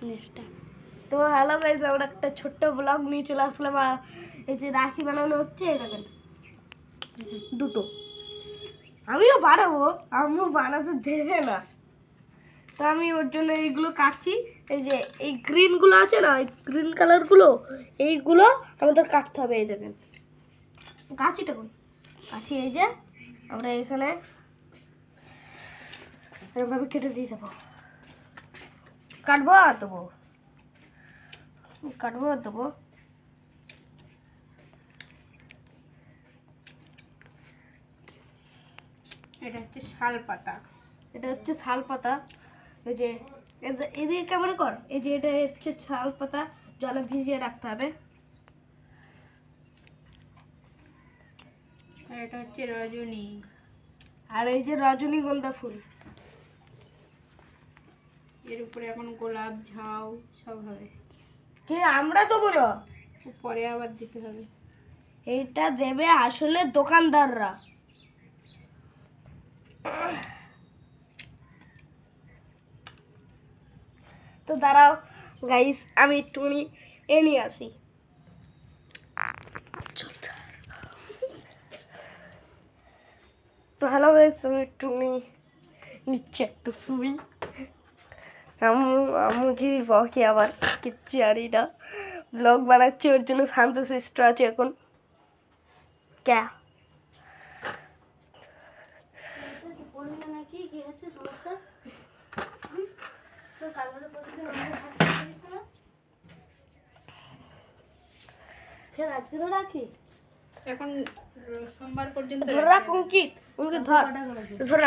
নেক্সটটা। তো hello guys, আমরা একটা ছোট্ট ব্লগ নিয়ে চলে আসলাম। এই যে রাখি বানানো হচ্ছে, দেখেন দুটো। আমিও বানাবো, আমিও বানাতে দেবে না। তো আমি ওর জন্য এইগুলো কাটছি। এই যে এই গ্রিনগুলো আছে না, এই গ্রিন কালারগুলো, এইগুলো আমাদের কাটতে হবে। এই দেখেন কাঁচিটা কোন কাঁচি, এই যে আমরা এখানে এরকমভাবে কেটে দিয়ে যাবো। কাটবো আর দেবো, কাটবো আর দেবো। এটা হচ্ছে শাল পাতা। এটা হচ্ছে শাল পাতা। এই যে এদিকে ক্যামেরা কর। এই যে এটা হচ্ছে শাল পাতা, জলে ভিজিয়ে রাখতে হবে। আর এটা হচ্ছে রজনী। আর এই যে রজনীগন্ধা ফুল, এর উপরে এখন গোলাপ ঝাউ সব হবে। কে আমরা দেবো না, পরে আবার দিতে হবে। এইটা দেবে আসলে দোকানদাররা। তো দাঁড়াও গাইস, আমি একটুখানি এ নিয়ে আসি। তো হ্যালো গাইস, আমি একটুখানি নিচ্ছে একটু সুই। আমি কি বকে আবার কিচ্ছু জানি না, ব্লগ বানাচ্ছি ওর জন্য শান্ত শিষ্ট আছে এখন। ক্যা নাকি কি আছে সমস্যা? ফের আজকেও রাখি এখন সোমবার পর্যন্ত ধরে রাখ। অঙ্কিত, উনকে ধর।